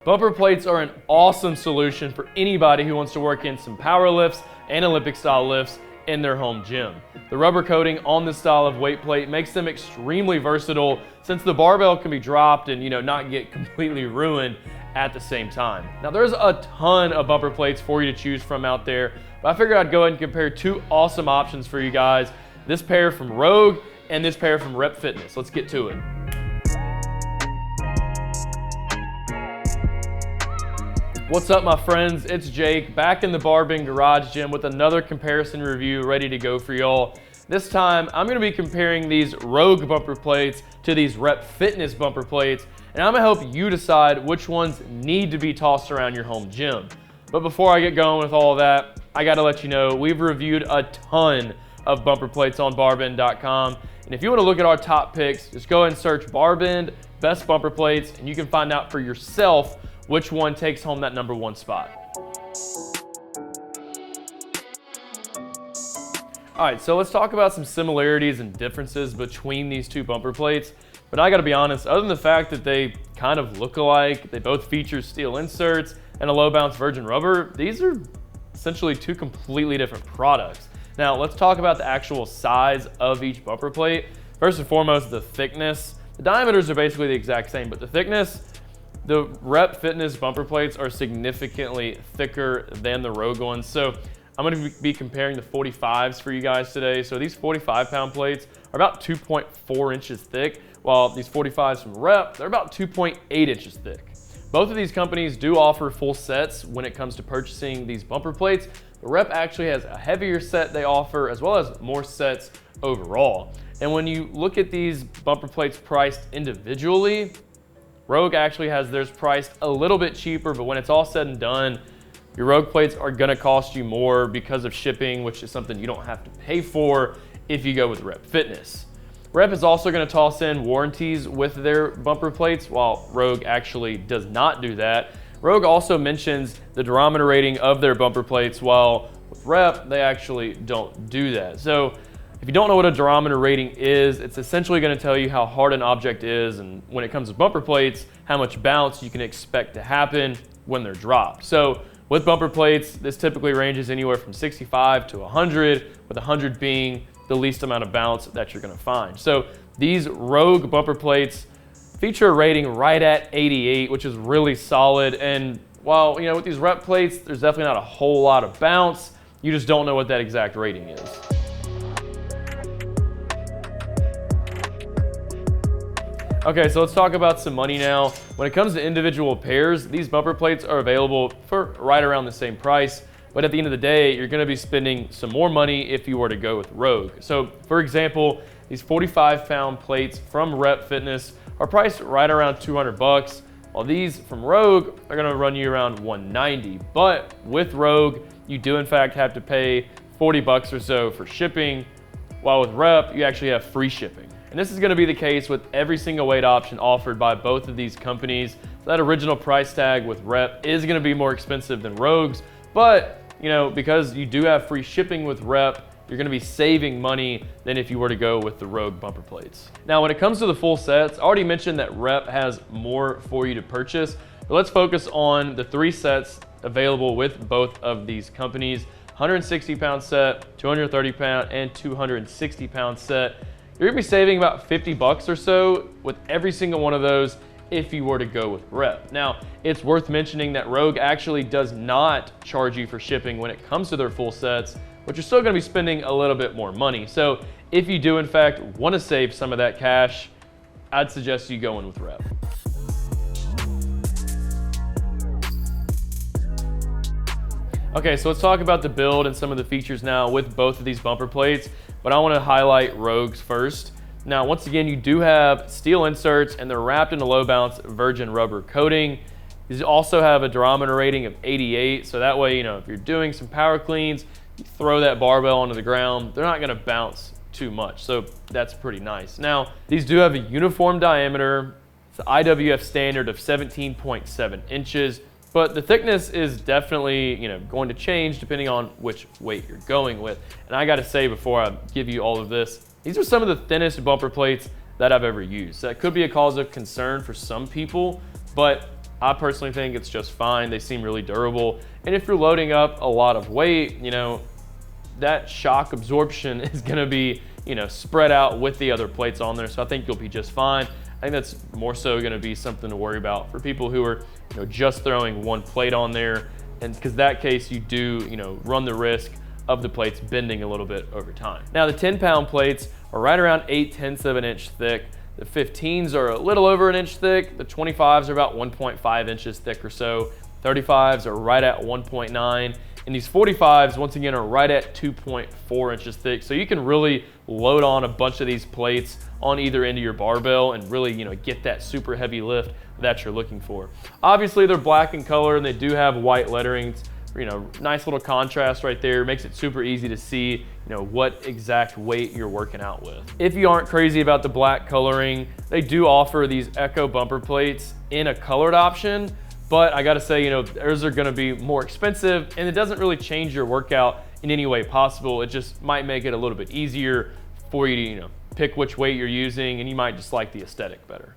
Bumper plates are an awesome solution for anybody who wants to work in some power lifts and Olympic style lifts in their home gym. The rubber coating on this style of weight plate makes them extremely versatile since the barbell can be dropped and not get completely ruined at the same time. Now there's a ton of bumper plates for you to choose from out there, but I figured I'd go ahead and compare two awesome options for you guys. This pair from Rogue and this pair from Rep Fitness. Let's get to it. What's up, my friends? It's Jake back in the BarBend garage gym with another comparison review ready to go for y'all. This time I'm going to be comparing these Rogue bumper plates to these Rep Fitness bumper plates, and I'm going to help you decide which ones need to be tossed around your home gym. But before I get going with all of that, I got to let you know we've reviewed a ton of bumper plates on barbend.com, and if you want to look at our top picks, just go ahead and search BarBend best bumper plates and you can find out for yourself which one takes home that #1 spot. All right, so let's talk about some similarities and differences between these two bumper plates. But I gotta be honest, other than the fact that they kind of look alike, they both feature steel inserts and a low bounce virgin rubber, these are essentially two completely different products. Now let's talk about the actual size of each bumper plate. First and foremost, the thickness. The diameters are basically the exact same, but the thickness, the Rep Fitness bumper plates are significantly thicker than the Rogue ones. So I'm going to be comparing the 45s for you guys today. So these 45-pound plates are about 2.4 inches thick, while these 45s from Rep, they're about 2.8 inches thick. Both of these companies do offer full sets when it comes to purchasing these bumper plates. The Rep actually has a heavier set they offer, as well as more sets overall. And when you look at these bumper plates priced individually, Rogue actually has theirs priced a little bit cheaper, but when it's all said and done, your Rogue plates are gonna cost you more because of shipping, which is something you don't have to pay for if you go with Rep Fitness. Rep is also gonna toss in warranties with their bumper plates, while Rogue actually does not do that. Rogue also mentions the durometer rating of their bumper plates, while with Rep, they actually don't do that. So if you don't know what a durometer rating is, it's essentially going to tell you how hard an object is, and when it comes to bumper plates, how much bounce you can expect to happen when they're dropped. So with bumper plates, this typically ranges anywhere from 65 to 100, with 100 being the least amount of bounce that you're going to find. So these Rogue bumper plates feature a rating right at 88, which is really solid. And while with these Rep plates, there's definitely not a whole lot of bounce, you just don't know what that exact rating is. Okay, so let's talk about some money now. When it comes to individual pairs, these bumper plates are available for right around the same price, but at the end of the day, you're gonna be spending some more money if you were to go with Rogue. So for example, these 45-pound plates from Rep Fitness are priced right around 200 bucks, while these from Rogue are gonna run you around 190. But with Rogue, you do in fact have to pay 40 bucks or so for shipping, while with Rep, you actually have free shipping. And this is going to be the case with every single weight option offered by both of these companies. So that original price tag with Rep is going to be more expensive than Rogue's, but because you do have free shipping with Rep, you're going to be saving money than if you were to go with the Rogue bumper plates. Now, when it comes to the full sets, I already mentioned that Rep has more for you to purchase, but let's focus on the 3 sets available with both of these companies: 160-pound set, 230-pound, and 260-pound set. You're gonna be saving about 50 bucks or so with every single one of those if you were to go with Rep. Now, it's worth mentioning that Rogue actually does not charge you for shipping when it comes to their full sets, but you're still gonna be spending a little bit more money. So if you do in fact wanna save some of that cash, I'd suggest you go in with Rep. Okay, so let's talk about the build and some of the features now with both of these bumper plates, but I want to highlight Rogue's first. Now, once again, you do have steel inserts and they're wrapped in a low bounce virgin rubber coating. These also have a durometer rating of 88, so that way, if you're doing some power cleans, you throw that barbell onto the ground, they're not going to bounce too much, so that's pretty nice. Now, these do have a uniform diameter. It's an IWF standard of 17.7 inches. But the thickness is definitely, going to change depending on which weight you're going with. And I gotta say before I give you all of this, these are some of the thinnest bumper plates that I've ever used. That could be a cause of concern for some people, but I personally think it's just fine. They seem really durable. And if you're loading up a lot of weight, you know, that shock absorption is gonna be, you know, spread out with the other plates on there. So I think you'll be just fine. I think that's more so gonna be something to worry about for people who are, you know, just throwing one plate on there. And because that case, you do, you know, run the risk of the plates bending a little bit over time. Now the 10-pound plates are right around 8/10 of an inch thick. The 15s are a little over an inch thick. The 25s are about 1.5 inches thick or so. 35s are right at 1.9. And these 45s, once again, are right at 2.4 inches thick. So you can really load on a bunch of these plates on either end of your barbell and really, you know, get that super heavy lift that you're looking for. Obviously, they're black in color and they do have white lettering. You know, nice little contrast right there. Makes it super easy to see, you know, what exact weight you're working out with. If you aren't crazy about the black coloring, they do offer these Echo bumper plates in a colored option, but I gotta say, you know, theirs are gonna be more expensive and it doesn't really change your workout in any way possible. It just might make it a little bit easier for you to, you know, pick which weight you're using, and you might just like the aesthetic better.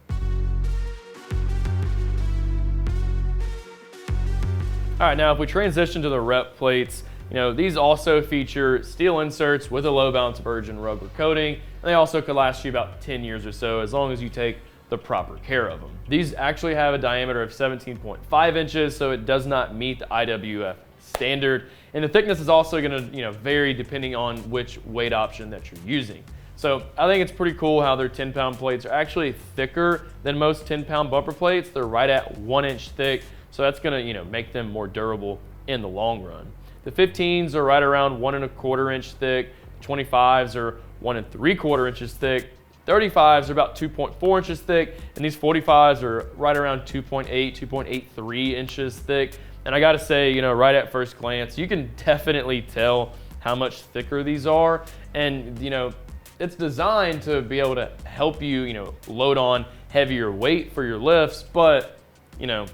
All right, now if we transition to the rep plates, you know, these also feature steel inserts with a low bounce virgin rubber coating, and they also could last you about 10 years or so as long as you take the proper care of them. These actually have a diameter of 17.5 inches, so it does not meet the IWF standard. And the thickness is also gonna, you know, vary depending on which weight option that you're using. So I think it's pretty cool how their 10-pound plates are actually thicker than most 10-pound bumper plates. They're right at 1 inch thick. So that's gonna, you know, make them more durable in the long run. The 15s are right around 1.25 inch thick. 25s are 1.75 inches thick. 35s are about 2.4 inches thick. And these 45s are right around 2.8, 2.83 inches thick. And I gotta say, you know, right at first glance, you can definitely tell how much thicker these are. And, you know, it's designed to be able to help you, you know, load on heavier weight for your lifts, but, you know,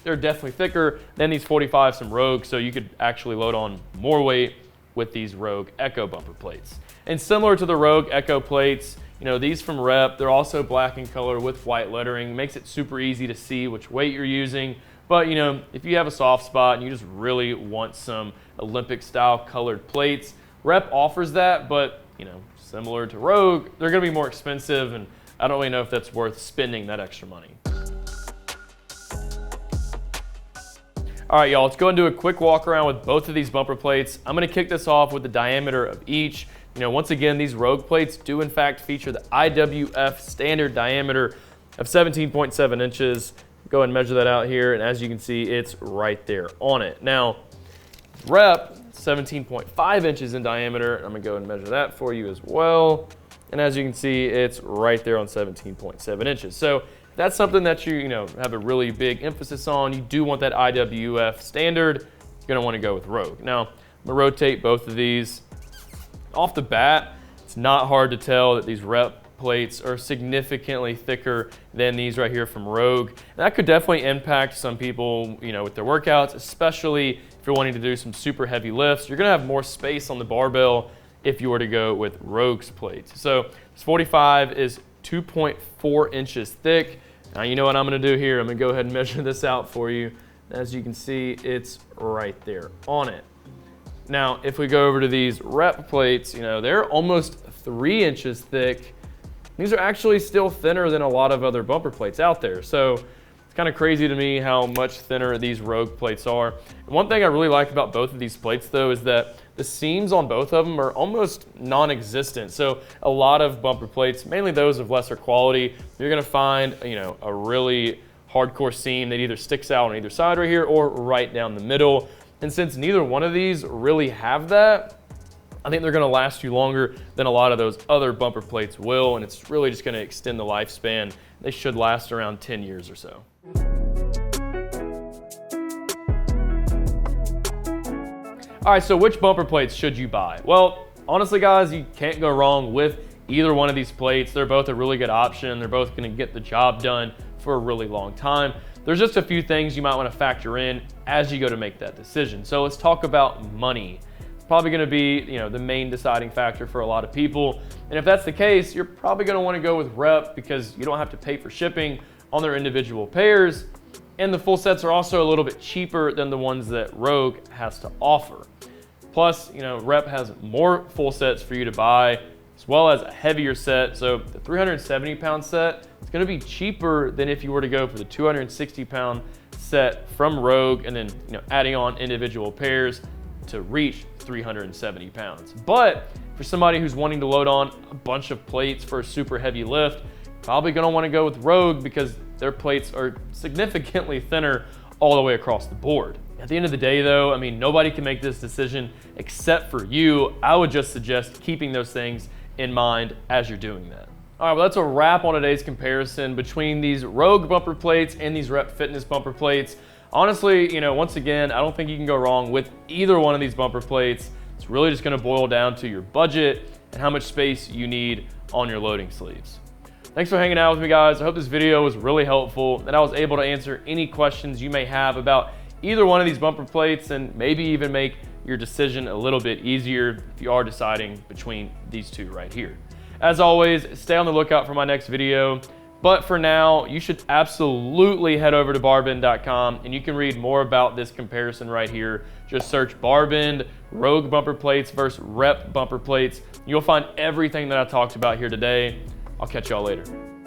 they're definitely thicker than these 45s from Rogue, so you could actually load on more weight with these Rogue Echo bumper plates. And similar to the Rogue Echo plates, you know, these from Rep, they're also black in color with white lettering. Makes it super easy to see which weight you're using. But, you know, if you have a soft spot and you just really want some Olympic style colored plates, Rep offers that, but, you know, similar to Rogue, they're gonna be more expensive, and I don't really know if that's worth spending that extra money. All right, y'all, let's go and do a quick walk around with both of these bumper plates. I'm gonna kick this off with the diameter of each. You know, once again, these Rogue plates do in fact feature the IWF standard diameter of 17.7 inches. Go and measure that out here, and as you can see, it's right there on it. Now, Rep, 17.5 inches in diameter. I'm gonna go and measure that for you as well. And as you can see, it's right there on 17.7 inches. So that's something that you know, have a really big emphasis on. You do want that IWF standard. You're gonna wanna go with Rogue. Now, I'm gonna rotate both of these. Off the bat, it's not hard to tell that these Rep plates are significantly thicker than these right here from Rogue. And that could definitely impact some people, you know, with their workouts, especially if you're wanting to do some super heavy lifts. You're gonna have more space on the barbell if you were to go with Rogue's plates. So this 45 is 2.4 inches thick. Now you know what I'm gonna do here. I'm gonna go ahead and measure this out for you. As you can see, it's right there on it. Now, if we go over to these Rep plates, you know, they're almost 3 inches thick. These are actually still thinner than a lot of other bumper plates out there. So it's kind of crazy to me how much thinner these Rogue plates are. And one thing I really like about both of these plates though is that the seams on both of them are almost non-existent. So a lot of bumper plates, mainly those of lesser quality, you're gonna find, you know, a really hardcore seam that either sticks out on either side right here or right down the middle. And since neither one of these really have that, I think they're gonna last you longer than a lot of those other bumper plates will, and it's really just gonna extend the lifespan. They should last around 10 years or so. All right, so which bumper plates should you buy? Well, honestly guys, you can't go wrong with either one of these plates. They're both a really good option. They're both gonna get the job done for a really long time. There's just a few things you might wanna factor in as you go to make that decision. So let's talk about money. It's probably gonna be, you know, the main deciding factor for a lot of people. And if that's the case, you're probably gonna wanna go with Rep because you don't have to pay for shipping on their individual pairs. And the full sets are also a little bit cheaper than the ones that Rogue has to offer. Plus, Rep has more full sets for you to buy, as well as a heavier set. So the 370-pound set is going to be cheaper than if you were to go for the 260-pound set from Rogue, and then adding on individual pairs to reach 370 pounds. But for somebody who's wanting to load on a bunch of plates for a super heavy lift, probably going to want to go with Rogue because their plates are significantly thinner all the way across the board. At the end of the day though, nobody can make this decision except for you. I would just suggest keeping those things in mind as you're doing that. All right, well, that's a wrap on today's comparison between these Rogue bumper plates and these Rep Fitness bumper plates. Honestly, once again, I don't think you can go wrong with either one of these bumper plates. It's really just gonna boil down to your budget and how much space you need on your loading sleeves. Thanks for hanging out with me, guys. I hope this video was really helpful and I was able to answer any questions you may have about either one of these bumper plates, and maybe even make your decision a little bit easier if you are deciding between these two right here. As always, stay on the lookout for my next video. But for now, you should absolutely head over to barbend.com and you can read more about this comparison right here. Just search BarBend Rogue bumper plates versus Rep bumper plates. You'll find everything that I talked about here today. I'll catch y'all later.